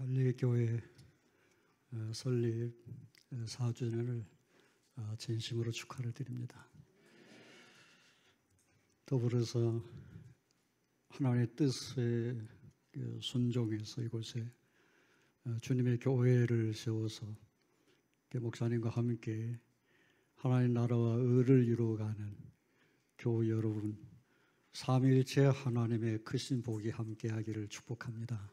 갈릴리교회 설립 4주년을 진심으로 축하를 드립니다. 더불어서 하나님의 뜻에 순종해서 이곳에 주님의 교회를 세워서 목사님과 함께 하나님 나라와 의를 이루어가는 교회 여러분, 삼위일체 하나님의 크신 복이 함께하기를 축복합니다.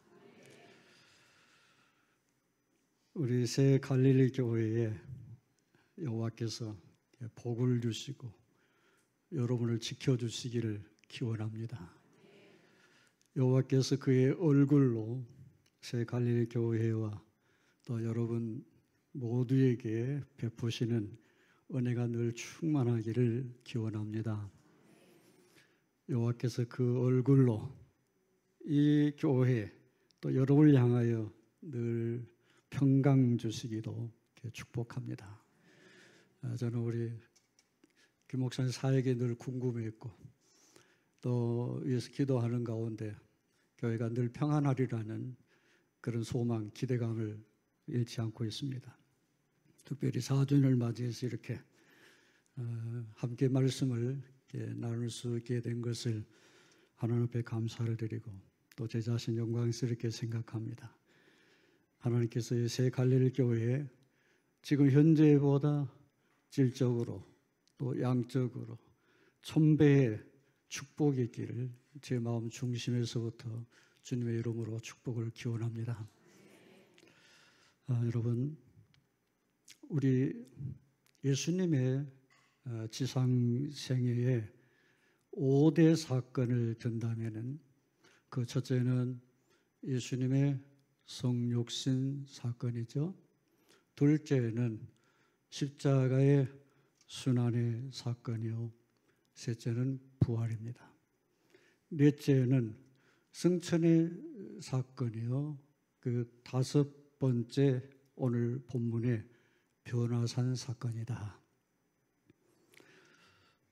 우리 새 갈릴리 교회에 여호와께서 복을 주시고 여러분을 지켜주시기를 기원합니다. 여호와께서 그의 얼굴로 새 갈릴리 교회와 또 여러분 모두에게 베푸시는 은혜가 늘 충만하기를 기원합니다. 여호와께서 그 얼굴로 이 교회 또 여러분을 향하여 늘 평강 주시기도 축복합니다. 저는 우리 김 목사님 사역이 늘 궁금했고 또 위에서 기도하는 가운데 교회가 늘 평안하리라는 그런 소망, 기대감을 잃지 않고 있습니다. 특별히 4주년을 맞이해서 이렇게 함께 말씀을 나눌 수 있게 된 것을 하나님 앞에 감사를 드리고 또 제 자신 영광스럽게 생각합니다. 하나님께서 이 새 갈릴리 교회에 지금 현재보다 질적으로 또 양적으로 천배의 축복이 있기를 제 마음 중심에서부터 주님의 이름으로 축복을 기원합니다. 여러분, 우리 예수님의 지상생애에 5대 사건을 든다면은 그 첫째는 예수님의 성육신 사건이죠. 둘째는 십자가의 순환의 사건이요. 셋째는 부활입니다. 넷째는 승천의 사건이요. 그 다섯 번째 오늘 본문의 변화산 사건이다.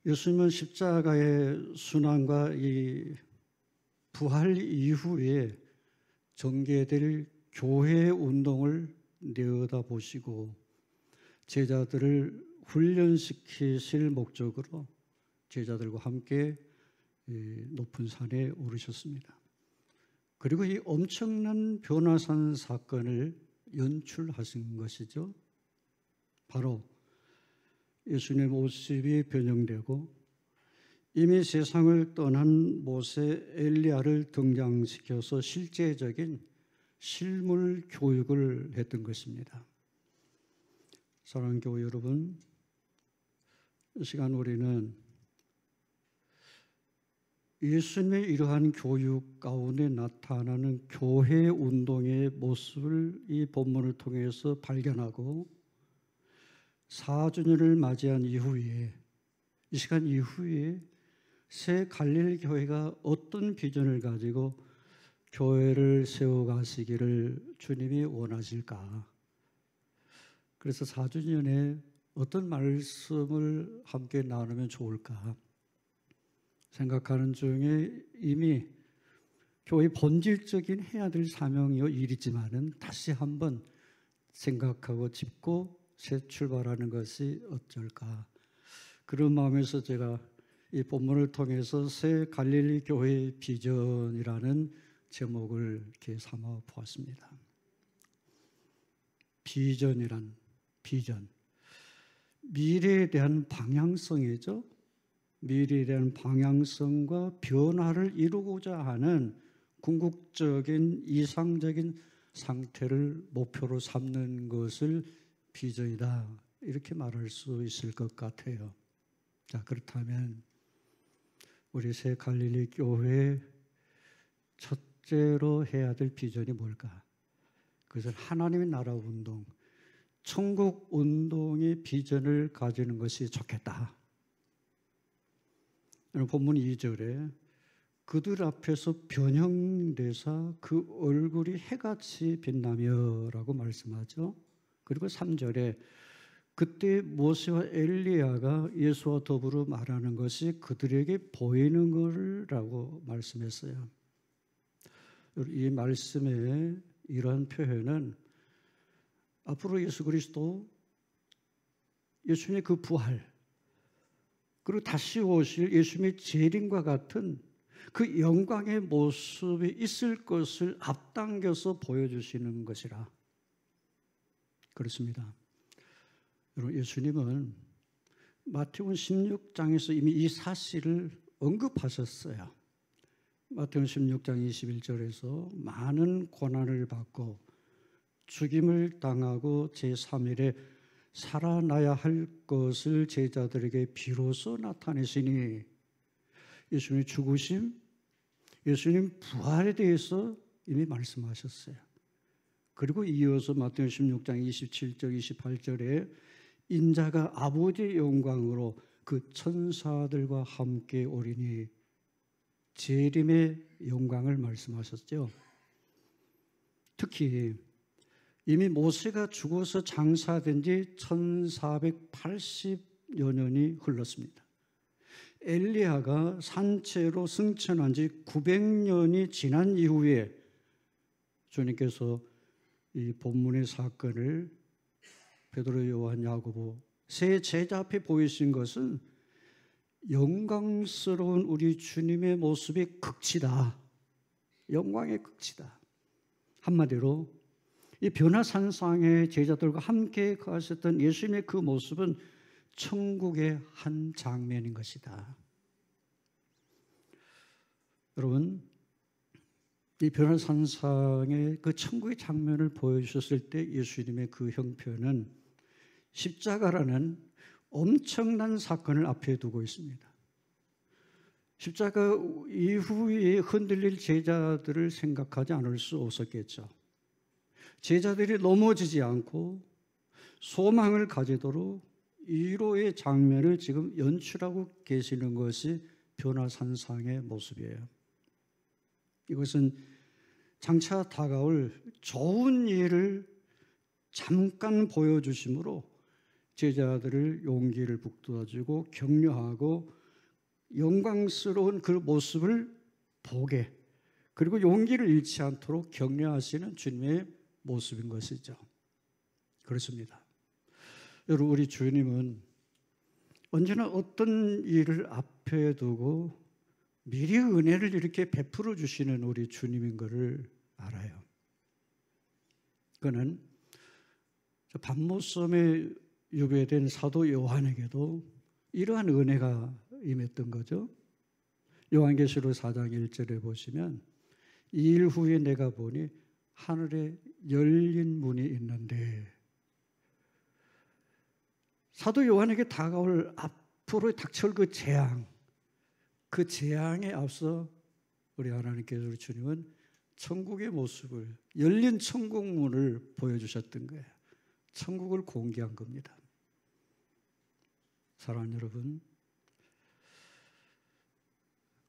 예수님은 십자가의 순환과 이 부활 이후에 전개될 교회 운동을 내어다보시고 제자들을 훈련시키실 목적으로 제자들과 함께 높은 산에 오르셨습니다. 그리고 이 엄청난 변화산 사건을 연출하신 것이죠. 바로 예수님의 모습이 변형되고 이미 세상을 떠난 모세 엘리야를 등장시켜서 실제적인 실물 교육을 했던 것입니다. 사랑하는 교회 여러분, 이 시간 우리는 예수님의 이러한 교육 가운데 나타나는 교회 운동의 모습을 이 본문을 통해서 발견하고 4주년을 맞이한 이후에 이 시간 이후에 새 갈릴리 교회가 어떤 비전을 가지고 교회를 세워가시기를 주님이 원하실까? 그래서 4주년에 어떤 말씀을 함께 나누면 좋을까? 생각하는 중에 이미 교회의 본질적인 해야 될 사명이요 일이지만은 다시 한번 생각하고 짚고 새 출발하는 것이 어쩔까? 그런 마음에서 제가 이 본문을 통해서 새 갈릴리 교회의 비전이라는 제목을 이렇게 삼아 보았습니다. 비전이란 비전, 미래에 대한 방향성이죠. 미래에 대한 방향성과 변화를 이루고자 하는 궁극적인 이상적인 상태를 목표로 삼는 것을 비전이다, 이렇게 말할 수 있을 것 같아요. 자, 그렇다면 우리 새 갈릴리 교회 첫째로 해야 될 비전이 뭘까? 그것은 하나님의 나라 운동, 천국 운동의 비전을 가지는 것이 좋겠다. 본문 2절에 그들 앞에서 변형되사 그 얼굴이 해같이 빛나며 라고 말씀하죠. 그리고 3절에 그때 모세와 엘리야가 예수와 더불어 말하는 것이 그들에게 보이는 거라고 말씀했어요. 이 말씀에 이러한 표현은 앞으로 예수 그리스도, 예수님의 그 부활, 그리고 다시 오실 예수님의 재림과 같은 그 영광의 모습이 있을 것을 앞당겨서 보여주시는 것이라. 그렇습니다. 여러분, 예수님은 마태복음 16장에서 이미 이 사실을 언급하셨어요. 마태복음 16장 21절에서 많은 고난을 받고 죽임을 당하고 제3일에 살아나야 할 것을 제자들에게 비로소 나타내시니, 예수님의 죽으심, 예수님 부활에 대해서 이미 말씀하셨어요. 그리고 이어서 마태복음 16장 27절 28절에 인자가 아버지의 영광으로 그 천사들과 함께 오리니 재림의 영광을 말씀하셨죠. 특히 이미 모세가 죽어서 장사된 지 1480여 년이 흘렀습니다. 엘리야가 산채로 승천한 지 900년이 지난 이후에 주님께서 이 본문의 사건을 베드로, 요한, 야고보 세 제자 앞에 보이신 것은 영광스러운 우리 주님의 모습이 극치다. 영광의 극치다. 한마디로 이 변화산상의 제자들과 함께 가셨던 예수님의 그 모습은 천국의 한 장면인 것이다. 여러분, 이 변화산상의 그 천국의 장면을 보여주셨을 때 예수님의 그 형편은 십자가라는 엄청난 사건을 앞에 두고 있습니다. 십자가 이후에 흔들릴 제자들을 생각하지 않을 수 없었겠죠. 제자들이 넘어지지 않고 소망을 가지도록 위로의 장면을 지금 연출하고 계시는 것이 변화산상의 모습이에요. 이것은 장차 다가올 좋은 일을 잠깐 보여주심으로 제자들을 용기를 북돋아주고 격려하고 영광스러운 그 모습을 보게, 그리고 용기를 잃지 않도록 격려하시는 주님의 모습인 것이죠. 그렇습니다. 여러분, 우리 주님은 언제나 어떤 일을 앞에 두고 미리 은혜를 이렇게 베풀어 주시는 우리 주님인 것을 알아요. 그는 밤모섬에 유배된 사도 요한에게도 이러한 은혜가 임했던 거죠. 요한계시록 4장 1절에 보시면 이 일 후에 내가 보니 하늘에 열린 문이 있는데, 사도 요한에게 다가올 앞으로 닥쳐올 그 재앙, 그 재앙에 앞서 우리 하나님께서, 우리 주님은 천국의 모습을, 열린 천국문을 보여주셨던 거예요. 천국을 공개한 겁니다. 사랑하는 여러분,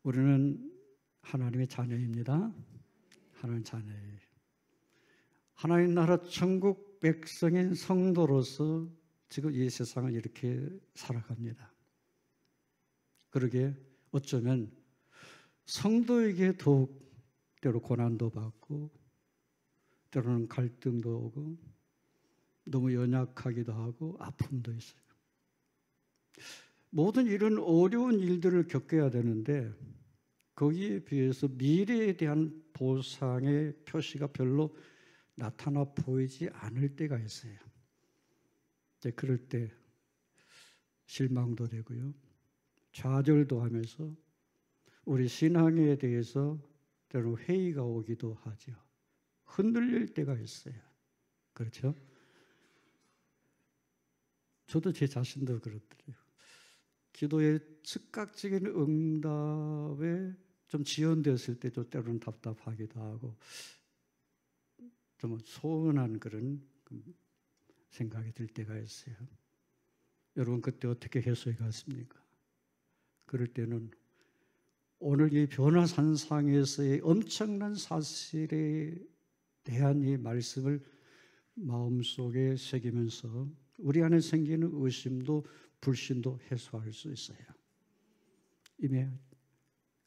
우리는 하나님의 자녀입니다. 하나님 자녀예요. 하나님 나라 천국 백성인 성도로서 지금 이 세상을 이렇게 살아갑니다. 그러게 어쩌면 성도에게 더욱 때로 고난도 받고 때로는 갈등도 오고 너무 연약하기도 하고 아픔도 있어요. 모든 이런 어려운 일들을 겪어야 되는데 거기에 비해서 미래에 대한 보상의 표시가 별로 나타나 보이지 않을 때가 있어요. 그럴 때 실망도 되고요, 좌절도 하면서 우리 신앙에 대해서 때로 회의가 오기도 하죠. 흔들릴 때가 있어요. 그렇죠? 저도 제 자신도 그렇더라고요. 기도의 즉각적인 응답에 좀 지연되었을 때도 때로는 답답하기도 하고 좀 소원한 그런 생각이 들 때가 있어요. 여러분, 그때 어떻게 해소해 갔습니까? 그럴 때는 오늘 이 변화산상에서의 엄청난 사실에 대한 이 말씀을 마음속에 새기면서 우리 안에 생기는 의심도 불신도 해소할 수 있어요. 이미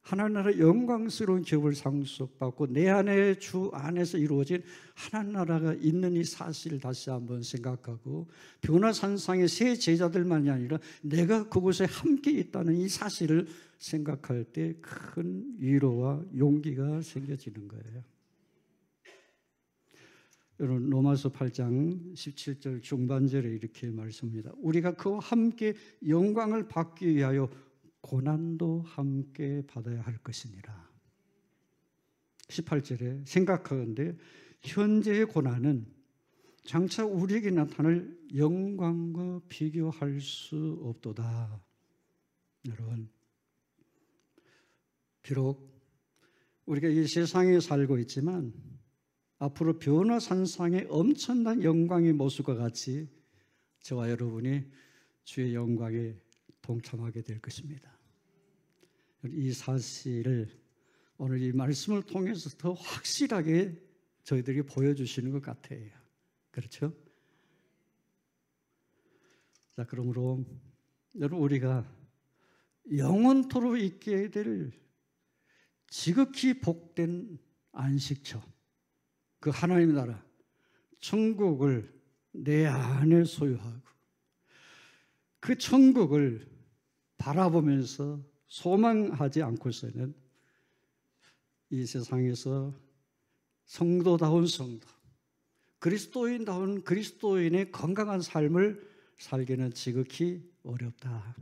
하나님 나라 영광스러운 기업을 상속받고 내 안에 주 안에서 이루어진 하나님 나라가 있는 이 사실을 다시 한번 생각하고 변화산상의 새 제자들만이 아니라 내가 그곳에 함께 있다는 이 사실을 생각할 때 큰 위로와 용기가 생겨지는 거예요. 여러분 로마서 8장 17절 중반절에 이렇게 말씀합니다. 우리가 그와 함께 영광을 받기 위하여 고난도 함께 받아야 할 것이니라. 18절에 생각하건대 현재의 고난은 장차 우리에게 나타날 영광과 비교할 수 없도다. 여러분, 비록 우리가 이 세상에 살고 있지만 앞으로 변화산상의 엄청난 영광의 모습과 같이 저와 여러분이 주의 영광에 동참하게 될 것입니다. 이 사실을 오늘 이 말씀을 통해서 더 확실하게 저희들이 보여주시는 것 같아요. 그렇죠? 자, 그러므로 여러분 우리가 영원토록 있게 될 지극히 복된 안식처, 그 하나님의 나라, 천국을 내 안에 소유하고 그 천국을 바라보면서 소망하지 않고서는 이 세상에서 성도다운 성도, 그리스도인다운 그리스도인의 건강한 삶을 살기는 지극히 어렵다.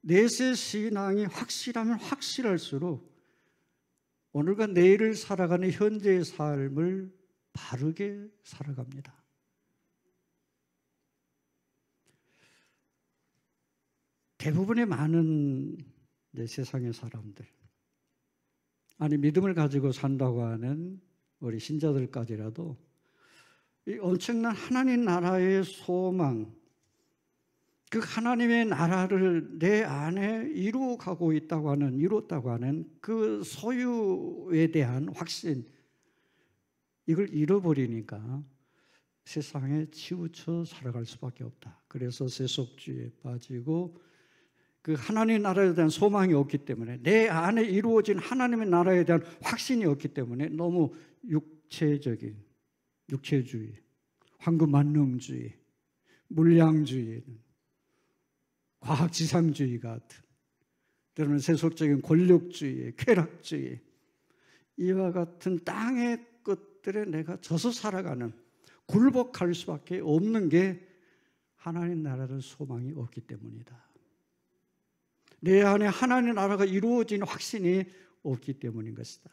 내세 신앙이 확실하면 확실할수록 오늘과 내일을 살아가는 현재의 삶을 바르게 살아갑니다. 대부분의 많은 세상의 사람들, 아니 믿음을 가지고 산다고 하는 우리 신자들까지라도 이 엄청난 하나님 나라의 소망, 그 하나님의 나라를 내 안에 이루어가고 있다고 하는, 이뤘다고 하는 그 소유에 대한 확신, 이걸 잃어버리니까 세상에 치우쳐 살아갈 수밖에 없다. 그래서 세속주의에 빠지고 그 하나님 나라에 대한 소망이 없기 때문에, 내 안에 이루어진 하나님의 나라에 대한 확신이 없기 때문에 너무 육체적인, 육체주의, 황금만능주의, 물량주의, 과학지상주의 같은, 때로는 세속적인 권력주의, 쾌락주의, 이와 같은 땅의 것들에 내가 져서 살아가는, 굴복할 수밖에 없는 게 하나님 나라는 소망이 없기 때문이다. 내 안에 하나님 나라가 이루어진 확신이 없기 때문인 것이다.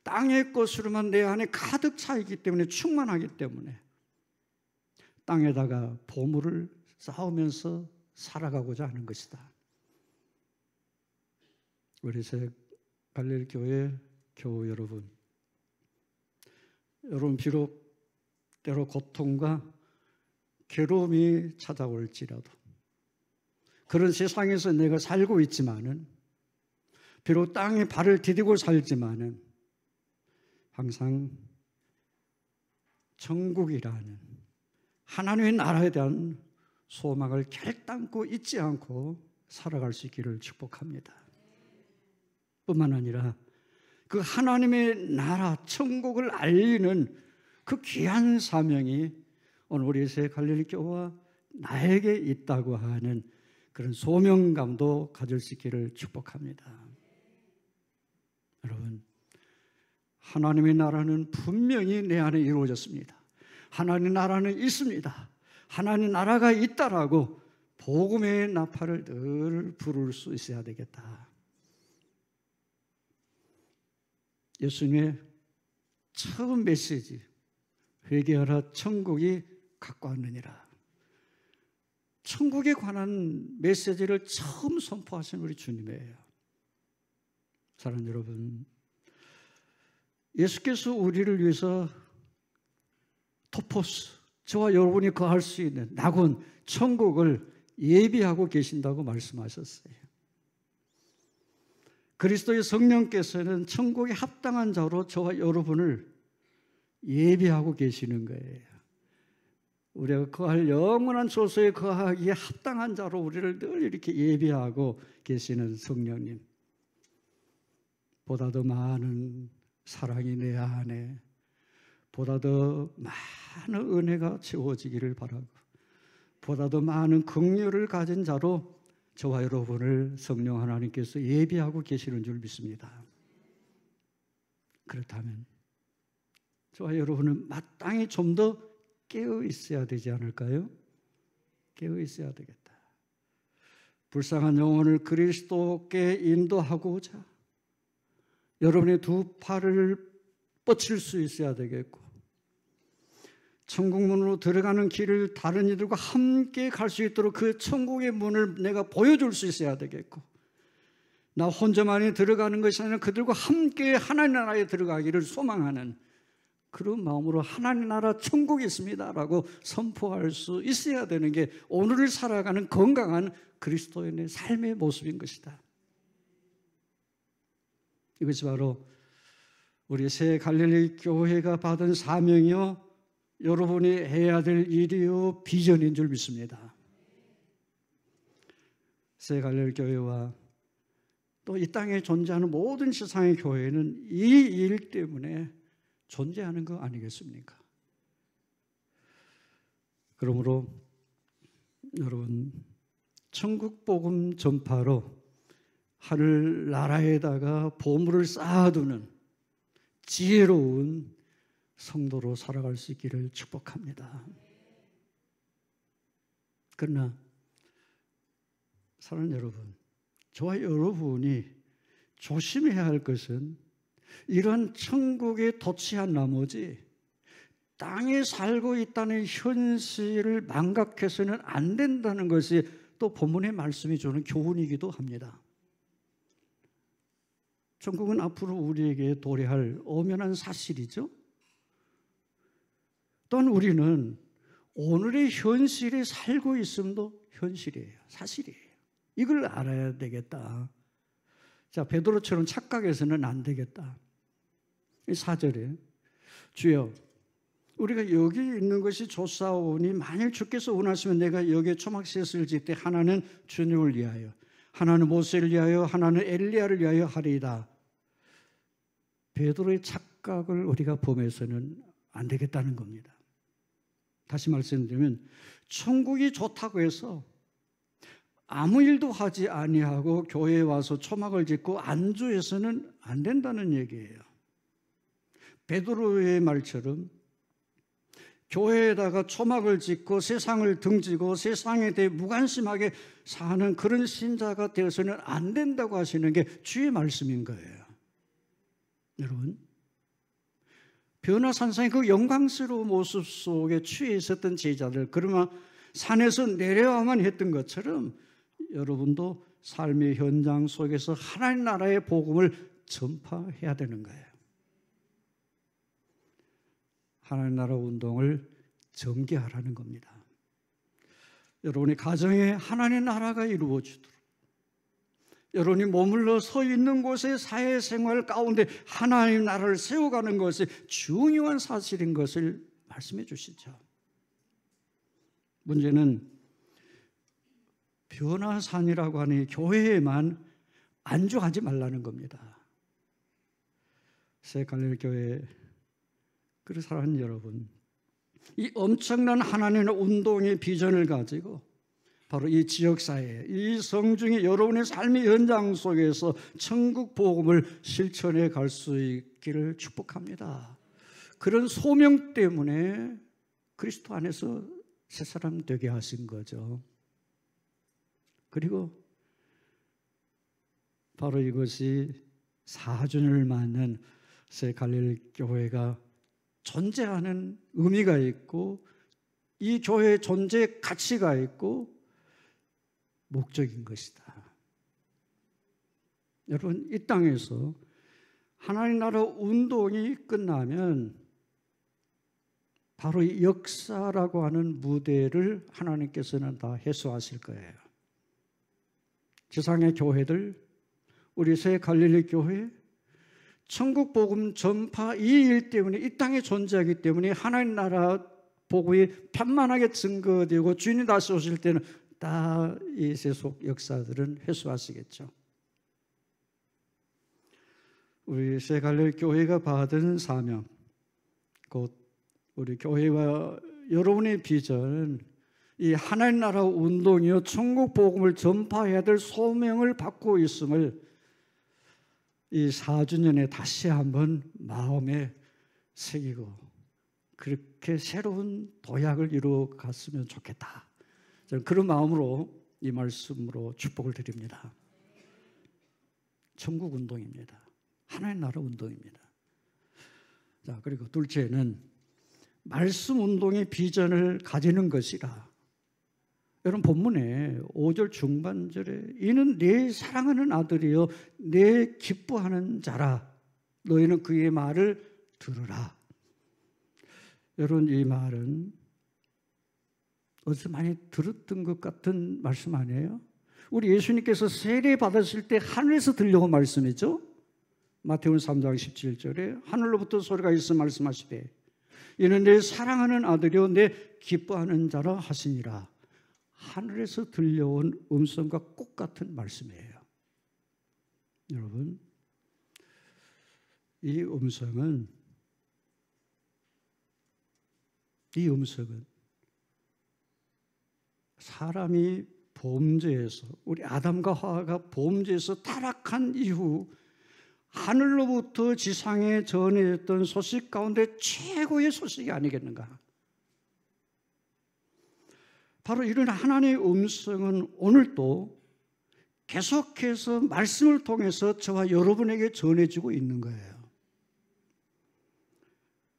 땅의 것으로만 내 안에 가득 차 있기 때문에, 충만하기 때문에 땅에다가 보물을 쌓으면서 살아가고자 하는 것이다. 우리 새 갈릴교회 교우 여러분, 비록 때로 고통과 괴로움이 찾아올지라도, 그런 세상에서 내가 살고 있지만은, 비록 땅에 발을 디디고 살지만은 항상 천국이라는 하나님의 나라에 대한 소망을 결단코 잊지 않고 살아갈 수 있기를 축복합니다. 뿐만 아니라 그 하나님의 나라, 천국을 알리는 그 귀한 사명이 오늘 우리 새 갈릴교와 나에게 있다고 하는 그런 소명감도 가질 수 있기를 축복합니다. 여러분, 하나님의 나라는 분명히 내 안에 이루어졌습니다. 하나님의 나라는 있습니다. 하나님 나라가 있다라고 복음의 나팔을 늘 부를 수 있어야 되겠다. 예수님의 처음 메시지, 회개하라 천국이 가까웠느니라. 천국에 관한 메시지를 처음 선포하신 우리 주님이에요. 사랑하는 여러분, 예수께서 우리를 위해서 토포스, 저와 여러분이 거할 수 있는 낙원, 천국을 예비하고 계신다고 말씀하셨어요. 그리스도의 성령께서는 천국에 합당한 자로 저와 여러분을 예비하고 계시는 거예요. 우리가 거할 영원한 조소에 거하기에 합당한 자로 우리를 늘 이렇게 예비하고 계시는 성령님, 보다 더 많은 사랑이 내 안에, 보다 더 많은 은혜가 채워지기를 바라고, 보다 더 많은 긍휼을 가진 자로 저와 여러분을 성령 하나님께서 예비하고 계시는 줄 믿습니다. 그렇다면 저와 여러분은 마땅히 좀 더 깨어 있어야 되지 않을까요? 깨어 있어야 되겠다. 불쌍한 영혼을 그리스도께 인도하고자 여러분의 두 팔을 뻗칠 수 있어야 되겠고, 천국 문으로 들어가는 길을 다른 이들과 함께 갈 수 있도록 그 천국의 문을 내가 보여줄 수 있어야 되겠고, 나 혼자만이 들어가는 것이 아니라 그들과 함께 하나님 나라에 들어가기를 소망하는 그런 마음으로 하나님 나라 천국이 있습니다라고 선포할 수 있어야 되는 게 오늘을 살아가는 건강한 그리스도인의 삶의 모습인 것이다. 이것이 바로 우리 새 갈릴리 교회가 받은 사명이요, 여러분이 해야 될 일이요, 비전인 줄 믿습니다. 새 갈릴리 교회와 또 이 땅에 존재하는 모든 세상의 교회는 이 일 때문에 존재하는 거 아니겠습니까? 그러므로 여러분, 천국 복음 전파로 하늘 나라에다가 보물을 쌓아두는 지혜로운 성도로 살아갈 수 있기를 축복합니다. 그러나 사랑하는 여러분, 저와 여러분이 조심해야 할 것은 이런 천국에 도취한 나머지 땅에 살고 있다는 현실을 망각해서는 안 된다는 것이 또 본문의 말씀이 주는 교훈이기도 합니다. 천국은 앞으로 우리에게 도래할 엄연한 사실이죠. 또한 우리는 오늘의 현실에 살고 있음도 현실이에요. 사실이에요. 이걸 알아야 되겠다. 자, 베드로처럼 착각해서는 안 되겠다. 4절에 주여, 우리가 여기 있는 것이 좋사오니 만일 주께서 원하시면 내가 여기에 초막셋을 짓되 하나는 주님을 위하여, 하나는 모세를 위하여, 하나는 엘리야를 위하여 하리이다. 베드로의 착각을 우리가 범해서는 안 되겠다는 겁니다. 다시 말씀드리면 천국이 좋다고 해서 아무 일도 하지 아니하고 교회에 와서 초막을 짓고 안주해서는 안 된다는 얘기예요. 베드로의 말처럼 교회에다가 초막을 짓고 세상을 등지고 세상에 대해 무관심하게 사는 그런 신자가 되어서는 안 된다고 하시는 게 주의 말씀인 거예요. 여러분, 변화산상의 그 영광스러운 모습 속에 취해 있었던 제자들, 그러나 산에서 내려와만 했던 것처럼 여러분도 삶의 현장 속에서 하나님 나라의 복음을 전파해야 되는 거예요. 하나님 나라 운동을 전개하라는 겁니다. 여러분의 가정에 하나님 나라가 이루어지도록, 여러분이 머물러 서 있는 곳의 사회생활 가운데 하나님 나라를 세워가는 것이 중요한 사실인 것을 말씀해 주시죠. 문제는 변화산이라고 하는 교회에만 안주하지 말라는 겁니다. 새 갈릴리 교회 그 사랑하는 여러분, 이 엄청난 하나님의 운동의 비전을 가지고 바로 이 지역사회, 이 성중의 여러분의 삶의 현장 속에서 천국 복음을 실천해 갈 수 있기를 축복합니다. 그런 소명 때문에 그리스도 안에서 새 사람 되게 하신 거죠. 그리고 바로 이것이 4주년을 맞는 새 갈릴리 교회가 존재하는 의미가 있고 이 교회의 존재 가치가 있고 목적인 것이다. 여러분, 이 땅에서 하나님 나라 운동이 끝나면 바로 이 역사라고 하는 무대를 하나님께서는 다 해소하실 거예요. 지상의 교회들, 우리 새 갈릴리 교회, 천국 복음 전파 이 일 때문에 이 땅에 존재하기 때문에 하나님 나라 복음이 편만하게 증거되고 주인이 다시 오실 때는 다 이 세속 역사들은 회수하시겠죠. 우리 새갈래 교회가 받은 사명, 곧 우리 교회와 여러분의 비전은 이 하나님 나라 운동이요 천국 복음을 전파해야 될 소명을 받고 있음을 이 4주년에 다시 한번 마음에 새기고 그렇게 새로운 도약을 이루어 갔으면 좋겠다. 저는 그런 마음으로 이 말씀으로 축복을 드립니다. 천국 운동입니다. 하나님 나라 운동입니다. 자, 그리고 둘째는 말씀 운동의 비전을 가지는 것이라. 여러분 본문에 5절 중반절에 이는 내 사랑하는 아들이요 내 기뻐하는 자라. 너희는 그의 말을 들으라. 여러분 이 말은 어디서 많이 들었던 것 같은 말씀 아니에요? 우리 예수님께서 세례 받으실 때 하늘에서 들려온 말씀이죠. 마태복음 3장 17절에 하늘로부터 소리가 있어 말씀하시되 이는 내 사랑하는 아들이요 내 기뻐하는 자라 하시니라. 하늘에서 들려온 음성과 똑같은 말씀이에요. 여러분 이 음성은 사람이 범죄에서 우리 아담과 하와가 범죄에서 타락한 이후 하늘로부터 지상에 전해졌던 소식 가운데 최고의 소식이 아니겠는가? 바로 이런 하나님의 음성은 오늘도 계속해서 말씀을 통해서 저와 여러분에게 전해지고 있는 거예요.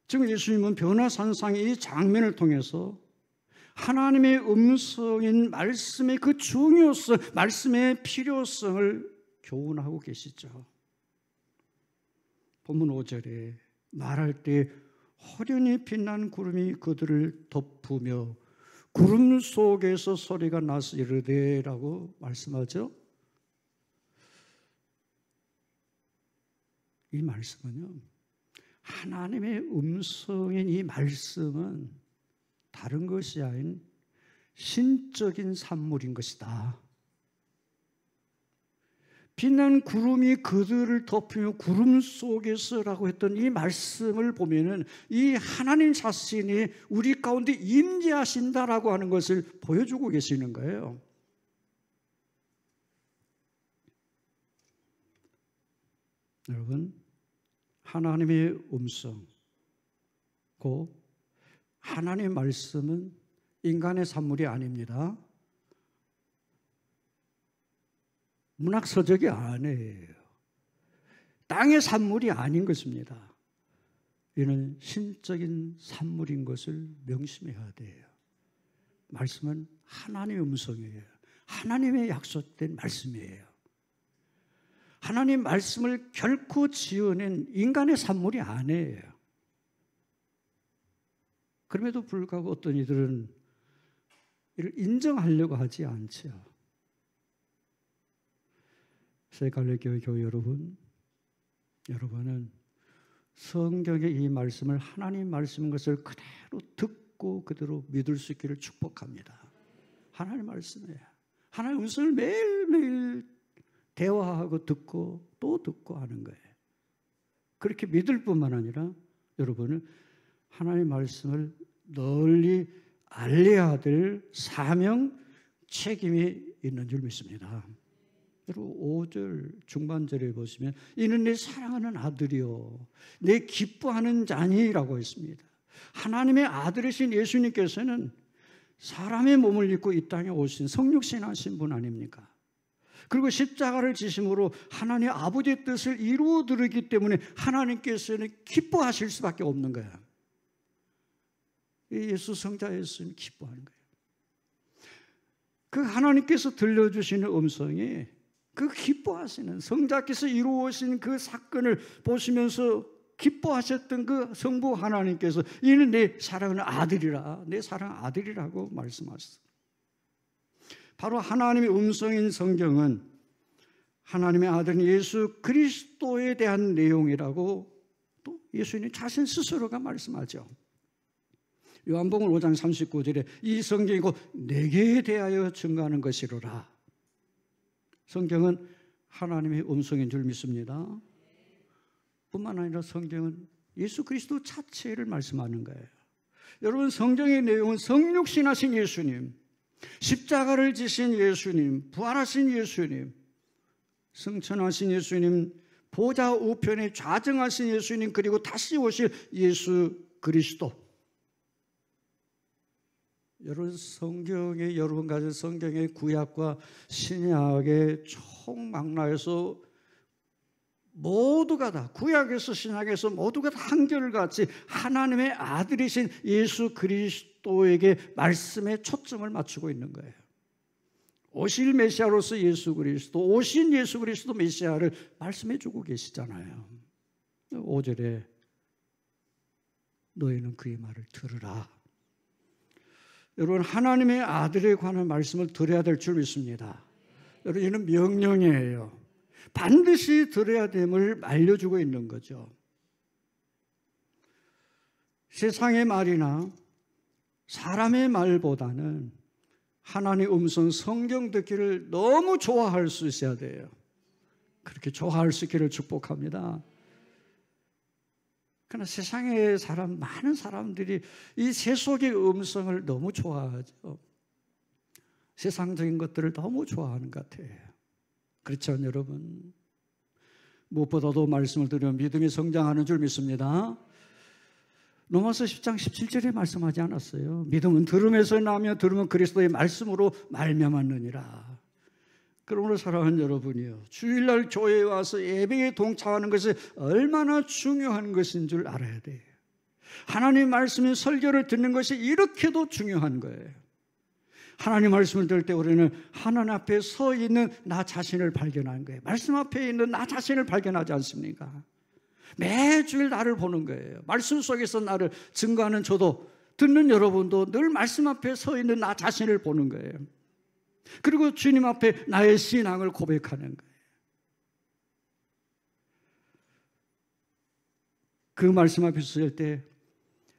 지금 예수님은 변화산상의 이 장면을 통해서 하나님의 음성인 말씀의 그 중요성, 말씀의 필요성을 교훈하고 계시죠. 본문 5절에 말할 때 호련히 빛난 구름이 그들을 덮으며 구름 속에서 소리가 나서 이르되라고 말씀하죠. 이 말씀은요, 하나님의 음성인 이 말씀은 다른 것이 아닌 신적인 산물인 것이다. 빛난 구름이 그들을 덮으며 구름 속에서라고 했던 이 말씀을 보면은 이 하나님 자신이 우리 가운데 임재하신다라고 하는 것을 보여주고 계시는 거예요. 여러분, 하나님의 음성, 그 하나님의 말씀은 인간의 산물이 아닙니다. 문학서적이 아니에요. 땅의 산물이 아닌 것입니다. 이는 신적인 산물인 것을 명심해야 돼요. 말씀은 하나님의 음성이에요. 하나님의 약속된 말씀이에요. 하나님 말씀을 결코 지어낸 인간의 산물이 아니에요. 그럼에도 불구하고 어떤 이들은 이를 인정하려고 하지 않죠. 새갈래교회 교회 여러분은 성경의 이 말씀을 하나님 말씀인 것을 그대로 듣고 그대로 믿을 수 있기를 축복합니다. 하나님 말씀이에요. 하나님 음성을 매일매일 대화하고 듣고 또 듣고 하는 거예요. 그렇게 믿을 뿐만 아니라 여러분은 하나님 말씀을 널리 알려야 될 사명, 책임이 있는 줄 믿습니다. 여러분 5절 중반절에 보시면 이는 내 사랑하는 아들이요 내 기뻐하는 자니라고 했습니다. 하나님의 아들이신 예수님께서는 사람의 몸을 입고 이 땅에 오신 성육신하신 분 아닙니까? 그리고 십자가를 지심으로 하나님 아버지의 뜻을 이루어드리기 때문에 하나님께서는 기뻐하실 수밖에 없는 거예요. 예수 성자 예수는 기뻐하는 거예요. 그 하나님께서 들려주시는 음성이 그 기뻐하시는 성자께서 이루어오신 그 사건을 보시면서 기뻐하셨던 그 성부 하나님께서 이는 내 사랑하는 아들이라, 내 사랑 아들이라고 말씀하셨어요. 바로 하나님의 음성인 성경은 하나님의 아들인 예수 그리스도에 대한 내용이라고 또 예수님 자신 스스로가 말씀하죠. 요한복음 5장 39절에 이 성경이 곧 내게 대하여 증거하는 것이로라. 성경은 하나님의 음성인 줄 믿습니다. 뿐만 아니라 성경은 예수 그리스도 자체를 말씀하는 거예요. 여러분, 성경의 내용은 성육신하신 예수님, 십자가를 지신 예수님, 부활하신 예수님, 승천하신 예수님, 보좌 우편에 좌정하신 예수님, 그리고 다시 오실 예수 그리스도. 여러분, 성경의 여러분 가진 성경의 구약과 신약의 총망라에서 모두가 다, 구약에서 신약에서 모두가 다 한결같이 하나님의 아들이신 예수 그리스도에게 말씀에 초점을 맞추고 있는 거예요. 오실 메시아로서 예수 그리스도, 오신 예수 그리스도 메시아를 말씀해 주고 계시잖아요. 5절에 너희는 그의 말을 들으라. 여러분, 하나님의 아들에 관한 말씀을 들어야 될 줄 믿습니다. 여러분, 이는 명령이에요. 반드시 들어야 됨을 알려주고 있는 거죠. 세상의 말이나 사람의 말보다는 하나님의 음성, 성경 듣기를 너무 좋아할 수 있어야 돼요. 그렇게 좋아할 수 있기를 축복합니다. 그러나 세상의 사람, 많은 사람들이 이 세속의 음성을 너무 좋아하죠. 세상적인 것들을 너무 좋아하는 것 같아요. 그렇죠, 여러분? 무엇보다도 말씀을 들으면 믿음이 성장하는 줄 믿습니다. 로마서 10장 17절에 말씀하지 않았어요? 믿음은 들음에서 나며 들으면 그리스도의 말씀으로 말미암았느니라. 그러므로 사랑하는 여러분이요, 주일날 교회에 와서 예배에 동참하는 것이 얼마나 중요한 것인 줄 알아야 돼요. 하나님 말씀의 설교를 듣는 것이 이렇게도 중요한 거예요. 하나님 말씀을 들을 때 우리는 하나님 앞에 서 있는 나 자신을 발견하는 거예요. 말씀 앞에 있는 나 자신을 발견하지 않습니까? 매주일 나를 보는 거예요. 말씀 속에서 나를 증거하는 저도, 듣는 여러분도 늘 말씀 앞에 서 있는 나 자신을 보는 거예요. 그리고 주님 앞에 나의 신앙을 고백하는 거예요. 그 말씀 앞에 설 때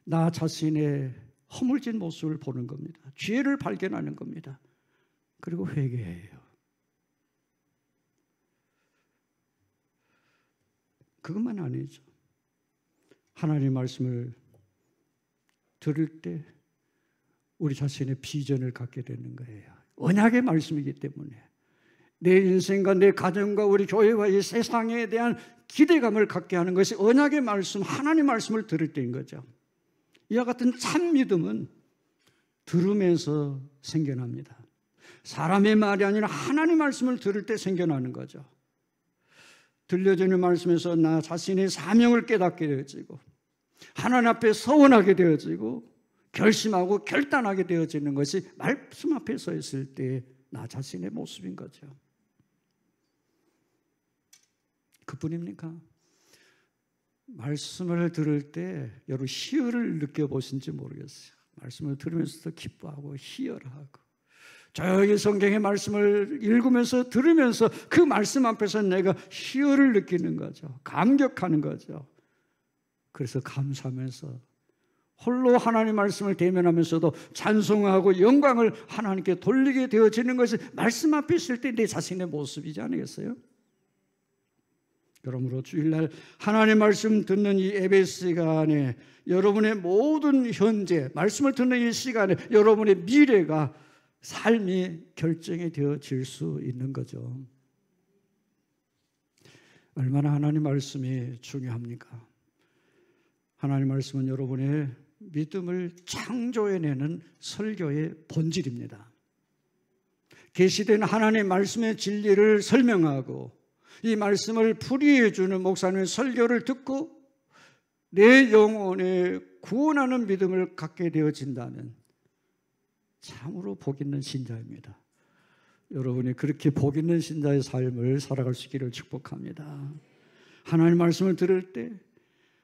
나 자신의 허물진 모습을 보는 겁니다. 죄를 발견하는 겁니다. 그리고 회개해요. 그것만 아니죠. 하나님의 말씀을 들을 때 우리 자신의 비전을 갖게 되는 거예요. 언약의 말씀이기 때문에 내 인생과 내 가정과 우리 교회와 이 세상에 대한 기대감을 갖게 하는 것이 언약의 말씀, 하나님의 말씀을 들을 때인 거죠. 이와 같은 참 믿음은 들으면서 생겨납니다. 사람의 말이 아니라 하나님의 말씀을 들을 때 생겨나는 거죠. 들려주는 말씀에서 나 자신의 사명을 깨닫게 되어지고 하나님 앞에 서원하게 되어지고 결심하고 결단하게 되어지는 것이 말씀 앞에 서 있을 때 나 자신의 모습인 거죠. 그뿐입니까? 말씀을 들을 때 여러분 희열을 느껴보신지 모르겠어요. 말씀을 들으면서도 기뻐하고 희열하고 조용히 성경의 말씀을 읽으면서 들으면서 그 말씀 앞에서 내가 희열을 느끼는 거죠. 감격하는 거죠. 그래서 감사하면서 홀로 하나님 말씀을 대면하면서도 찬송하고 영광을 하나님께 돌리게 되어지는 것이 말씀 앞에 있을 때 내 자신의 모습이지 않겠어요? 그러므로 주일날 하나님 말씀 듣는 이 예배 시간에 여러분의 모든 현재 말씀을 듣는 이 시간에 여러분의 미래가 삶이 결정이 되어질 수 있는 거죠. 얼마나 하나님 말씀이 중요합니까? 하나님 말씀은 여러분의 믿음을 창조해내는 설교의 본질입니다. 계시된 하나님의 말씀의 진리를 설명하고 이 말씀을 풀이해주는 목사님의 설교를 듣고 내 영혼에 구원하는 믿음을 갖게 되어진다면 참으로 복 있는 신자입니다. 여러분이 그렇게 복 있는 신자의 삶을 살아갈 수 있기를 축복합니다. 하나님 말씀을 들을 때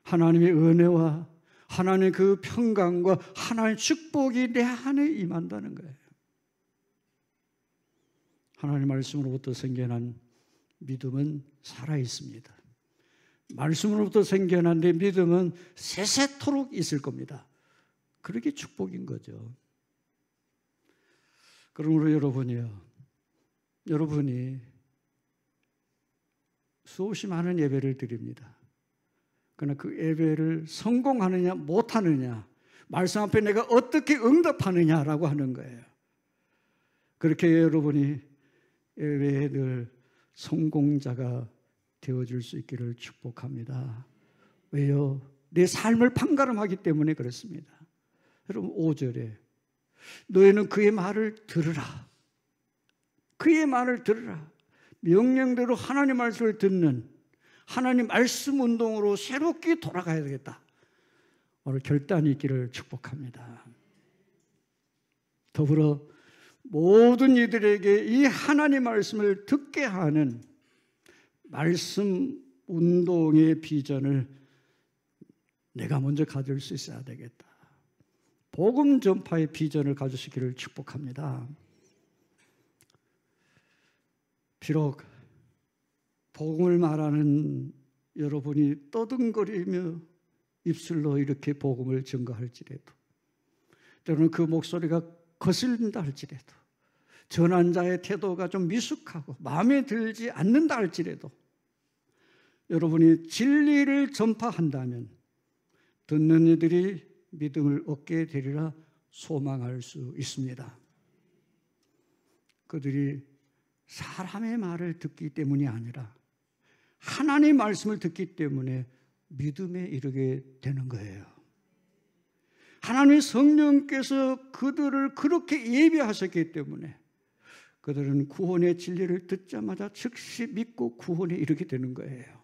하나님의 은혜와 하나님의 그 평강과 하나님의 축복이 내 안에 임한다는 거예요. 하나님 말씀으로부터 생겨난 믿음은 살아있습니다. 말씀으로부터 생겨난 내 믿음은 세세토록 있을 겁니다. 그렇게 축복인 거죠. 그러므로 여러분이 수없이 많은 예배를 드립니다. 그러나 그 예배를 성공하느냐 못하느냐, 말씀 앞에 내가 어떻게 응답하느냐라고 하는 거예요. 그렇게 여러분이 예배에 늘 성공자가 되어줄 수 있기를 축복합니다. 왜요? 내 삶을 판가름하기 때문에 그렇습니다. 여러분 5절에 너희는 그의 말을 들으라. 그의 말을 들으라. 명령대로 하나님 말씀을 듣는 하나님 말씀 운동으로 새롭게 돌아가야 되겠다. 오늘 결단이 있기를 축복합니다. 더불어 모든 이들에게 이 하나님 말씀을 듣게 하는 말씀 운동의 비전을 내가 먼저 가질 수 있어야 되겠다. 복음 전파의 비전을 가지시기를 축복합니다. 비록 복음을 말하는 여러분이 떠듬거리며 입술로 이렇게 복음을 증거할지라도, 때로는 그 목소리가 거슬린다 할지라도, 전한 자의 태도가 좀 미숙하고 마음에 들지 않는다 할지라도, 여러분이 진리를 전파한다면 듣는 이들이 믿음을 얻게 되리라 소망할 수 있습니다. 그들이 사람의 말을 듣기 때문이 아니라 하나님의 말씀을 듣기 때문에 믿음에 이르게 되는 거예요. 하나님의 성령께서 그들을 그렇게 예비하셨기 때문에 그들은 구원의 진리를 듣자마자 즉시 믿고 구원에 이르게 되는 거예요.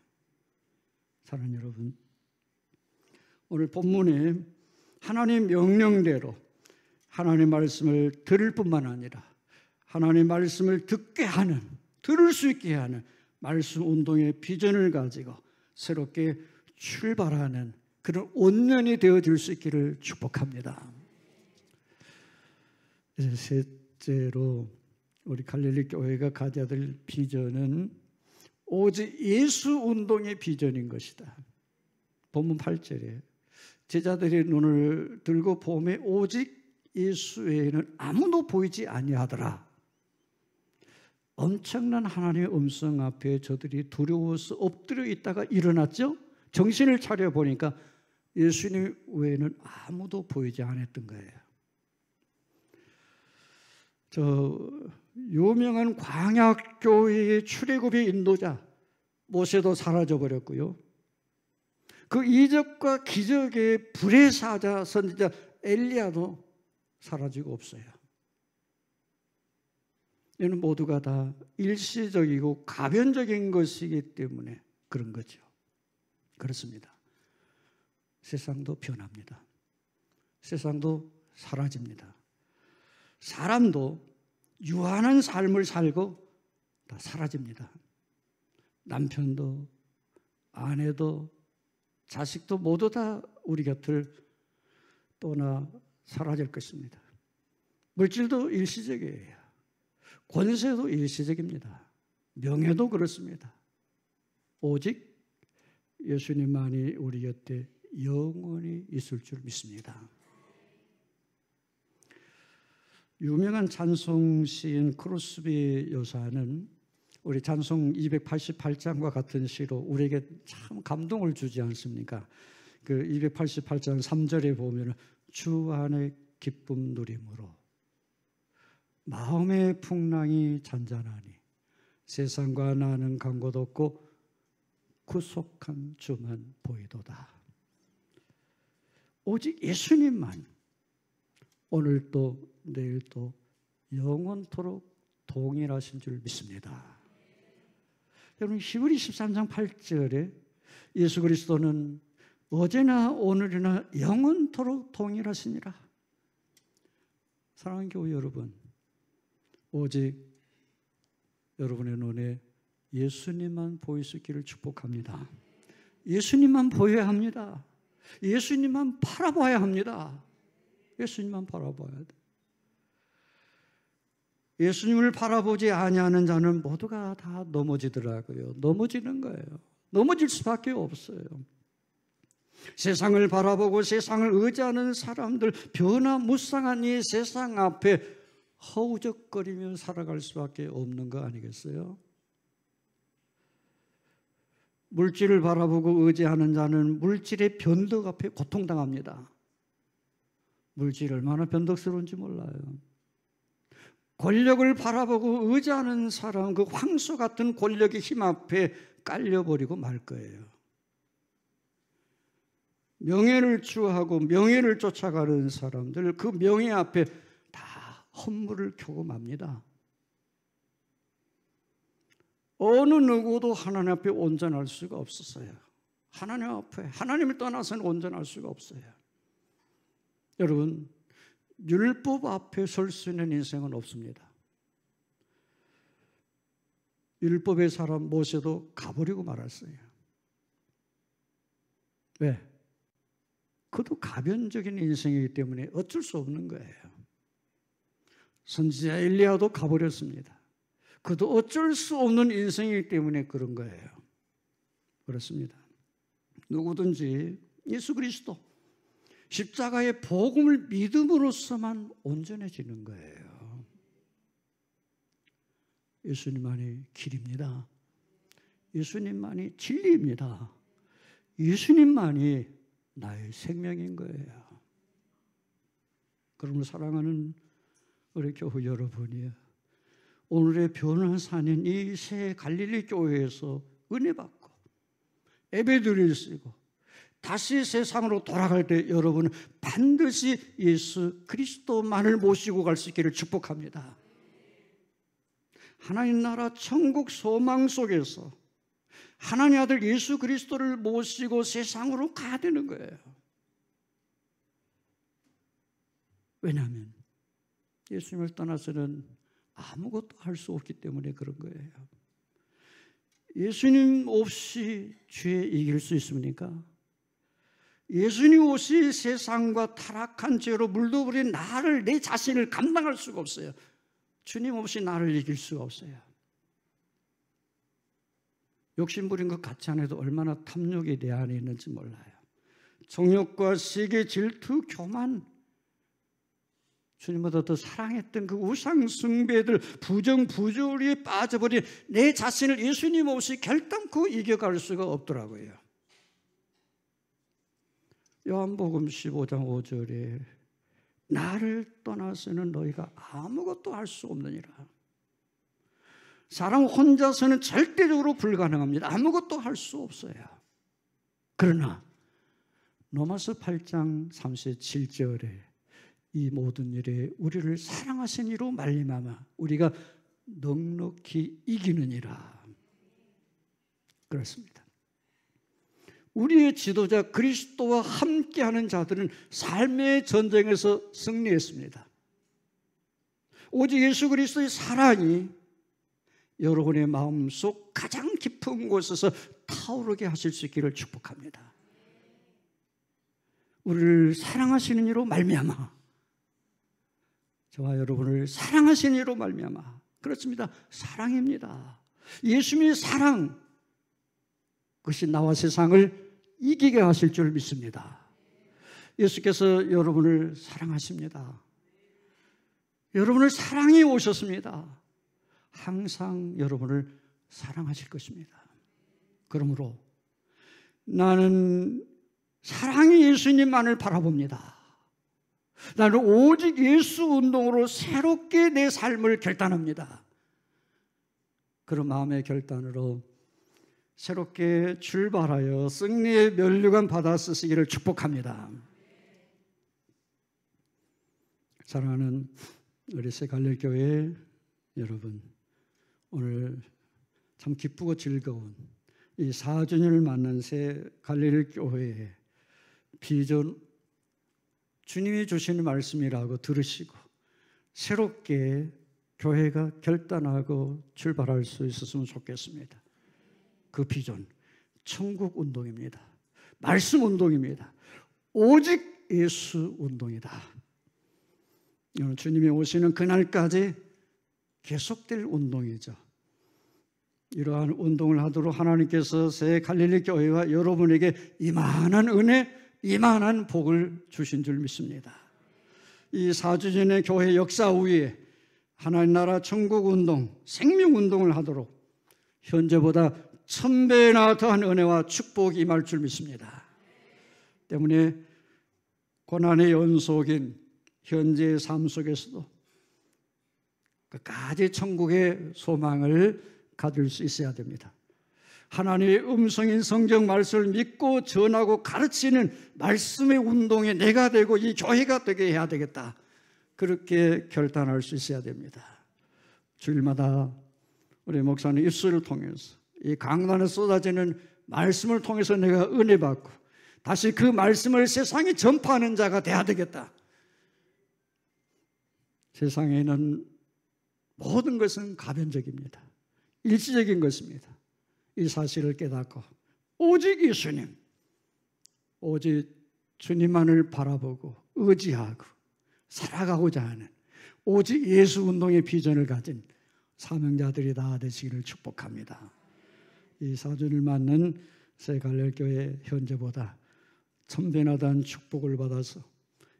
사랑하는 여러분, 오늘 본문에 하나님 명령대로 하나님 말씀을 들을 뿐만 아니라 하나님 말씀을 듣게 하는, 들을 수 있게 하는 말씀 운동의 비전을 가지고 새롭게 출발하는 그런 온년이 되어질 수 있기를 축복합니다. 이제 셋째로 우리 갈릴리 교회가 가져야 될 비전은 오직 예수 운동의 비전인 것이다. 본문 8절에 제자들의 눈을 들고 보매 오직 예수 외에는 아무도 보이지 아니하더라. 엄청난 하나님의 음성 앞에 저들이 두려워서 엎드려 있다가 일어났죠. 정신을 차려 보니까 예수님 외에는 아무도 보이지 않았던 거예요. 저 유명한 광야교회의 출애굽의 인도자 모세도 사라져 버렸고요. 그 이적과 기적의 불의 사자 선지자 엘리야도 사라지고 없어요. 이는 모두가 다 일시적이고 가변적인 것이기 때문에 그런 거죠. 그렇습니다. 세상도 변합니다. 세상도 사라집니다. 사람도 유한한 삶을 살고 다 사라집니다. 남편도 아내도 자식도 모두 다 우리 곁을 떠나 사라질 것입니다. 물질도 일시적이에요. 권세도 일시적입니다. 명예도 그렇습니다. 오직 예수님만이 우리 곁에 영원히 있을 줄 믿습니다. 유명한 찬송 시인 크로스비 여사는 우리 찬송 288장과 같은 시로 우리에게 참 감동을 주지 않습니까? 그 288장 3절에 보면 주 안에 기쁨 누림으로 마음의 풍랑이 잔잔하니 세상과 나는 간곳 없고 구속한 주만 보이도다. 오직 예수님만 오늘도 내일도 영원토록 동일하신 줄 믿습니다. 여러분 히브리 13장 8절에 예수 그리스도는 어제나 오늘이나 영원토록 동일하시니라. 사랑하는 교회 여러분, 오직 여러분의 눈에 예수님만 보일 수 있기를 축복합니다. 예수님만 보여야 합니다. 예수님만 바라봐야 합니다. 예수님만 바라봐야 돼. 예수님을 바라보지 아니하는 자는 모두가 다 넘어지더라고요. 넘어지는 거예요. 넘어질 수밖에 없어요. 세상을 바라보고 세상을 의지하는 사람들, 변화무쌍한 이 세상 앞에 허우적거리며 살아갈 수밖에 없는 거 아니겠어요? 물질을 바라보고 의지하는 자는 물질의 변덕 앞에 고통당합니다. 물질이 얼마나 변덕스러운지 몰라요. 권력을 바라보고 의지하는 사람은 그 황소 같은 권력의 힘 앞에 깔려버리고 말 거예요. 명예를 추구하고 명예를 쫓아가는 사람들, 그 명예 앞에 다 헛물을 켜고 맙니다. 어느 누구도 하나님 앞에 온전할 수가 없었어요. 하나님 앞에, 하나님을 떠나서는 온전할 수가 없어요. 여러분, 율법 앞에 설 수 있는 인생은 없습니다. 율법의 사람 모세도 가버리고 말았어요. 왜? 그도 가변적인 인생이기 때문에 어쩔 수 없는 거예요. 선지자 엘리야도 가버렸습니다. 그도 어쩔 수 없는 인생이기 때문에 그런 거예요. 그렇습니다. 누구든지 예수 그리스도 십자가의 복음을 믿음으로써만 온전해지는 거예요. 예수님만이 길입니다. 예수님만이 진리입니다. 예수님만이 나의 생명인 거예요. 그러므로 사랑하는 우리 교회 여러분이요, 오늘의 변화산인 이 새 갈릴리 교회에서 은혜 받고 예배드릴 수 있고 다시 세상으로 돌아갈 때 여러분은 반드시 예수 그리스도만을 모시고 갈 수 있기를 축복합니다. 하나님 나라 천국 소망 속에서 하나님 아들 예수 그리스도를 모시고 세상으로 가야 되는 거예요. 왜냐하면 예수님을 떠나서는 아무것도 할 수 없기 때문에 그런 거예요. 예수님 없이 죄 이길 수 있습니까? 예수님 없이 세상과 타락한 죄로 물들어버린 나를, 내 자신을 감당할 수가 없어요. 주님 없이 나를 이길 수가 없어요. 욕심부린 것 같지 않아도 얼마나 탐욕이 내 안에 있는지 몰라요. 정욕과 세계, 질투, 교만, 주님보다 더 사랑했던 그 우상 숭배들, 부정 부조리에 빠져버린 내 자신을 예수님 없이 결단코 이겨갈 수가 없더라고요. 요한복음 15장 5절에 나를 떠나서는 너희가 아무것도 할 수 없느니라. 사람 혼자서는 절대적으로 불가능합니다. 아무것도 할 수 없어요. 그러나 로마서 8장 37절에 이 모든 일에 우리를 사랑하신 이로 말미암아 우리가 넉넉히 이기느니라. 그렇습니다. 우리의 지도자 그리스도와 함께하는 자들은 삶의 전쟁에서 승리했습니다. 오직 예수 그리스도의 사랑이 여러분의 마음속 가장 깊은 곳에서 타오르게 하실 수 있기를 축복합니다. 우리를 사랑하시는 이로 말미암아, 저와 여러분을 사랑하시는 이로 말미암아, 그렇습니다. 사랑입니다. 예수님의 사랑, 그것이 나와 세상을 이기게 하실 줄 믿습니다. 예수께서 여러분을 사랑하십니다. 여러분을 사랑해 오셨습니다. 항상 여러분을 사랑하실 것입니다. 그러므로 나는 사랑의 예수님만을 바라봅니다. 나는 오직 예수 운동으로 새롭게 내 삶을 결단합니다. 그런 마음의 결단으로 새롭게 출발하여 승리의 면류관 받아 쓰시기를 축복합니다. 사랑하는 우리 새 갈릴교회 여러분, 오늘 참 기쁘고 즐거운 이 4주년을 맞는 새 갈릴교회의 비전, 주님이 주시는 말씀이라고 들으시고 새롭게 교회가 결단하고 출발할 수 있었으면 좋겠습니다. 그 비전, 천국 운동입니다. 말씀 운동입니다. 오직 예수 운동이다. 주님이 오시는 그날까지 계속될 운동이죠. 이러한 운동을 하도록 하나님께서 새 갈릴리 교회와 여러분에게 이만한 은혜 이만한 복을 주신 줄 믿습니다. 이 4주년의 교회 역사 위에 하나님 나라 천국운동, 생명운동을 하도록 현재보다 1000배나 더한 은혜와 축복이 임할 줄 믿습니다. 때문에 고난의 연속인 현재의 삶 속에서도 끝까지 천국의 소망을 가질 수 있어야 됩니다. 하나님의 음성인 성경 말씀을 믿고 전하고 가르치는 말씀의 운동에 내가 되고 이 교회가 되게 해야 되겠다. 그렇게 결단할 수 있어야 됩니다. 주일마다 우리 목사님 입술을 통해서 이 강단에 쏟아지는 말씀을 통해서 내가 은혜 받고 다시 그 말씀을 세상에 전파하는 자가 돼야 되겠다. 세상에는 모든 것은 가변적입니다. 일시적인 것입니다. 이 사실을 깨닫고 오직 예수님, 오직 주님만을 바라보고 의지하고 살아가고자 하는 오직 예수 운동의 비전을 가진 사명자들이 다 되시기를 축복합니다. 이 4주를 맞는 새갈ler교회 현재보다 1000배나 더한 축복을 받아서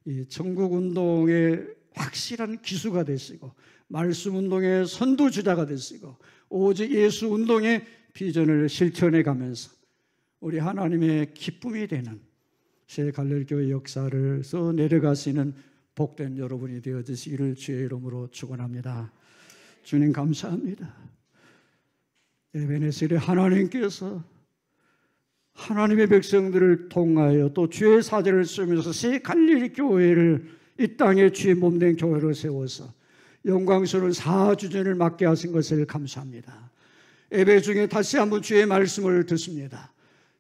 이 천국운동의 확실한 기수가 되시고 말씀운동의 선두주자가 되시고 오직 예수 운동의 비전을 실천해 가면서 우리 하나님의 기쁨이 되는 새갈ler교회 역사를 써 내려가시는 복된 여러분이 되어주시기를 주의 이름으로 축원합니다. 주님 감사합니다. 에베네셀의 하나님께서 하나님의 백성들을 통하여 또 주의 사제를 쓰면서 새갈릴교회를 이 땅에 주의 몸된 교회로 세워서 영광스러운 4주년을 맞게 하신 것을 감사합니다. 예배 중에 다시 한번 주의 말씀을 듣습니다.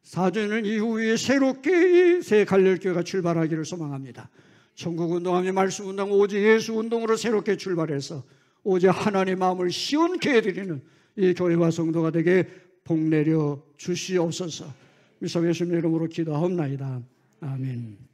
4주년 이후에 새롭게 이 새갈릴교회가 출발하기를 소망합니다. 천국운동하며 말씀운동 오직 예수운동으로 새롭게 출발해서 오직 하나님의 마음을 시원케 해드리는 이 교회와 성도가 되게 복내려 주시옵소서. 미소 예수님 이름으로 기도하옵나이다. 아멘.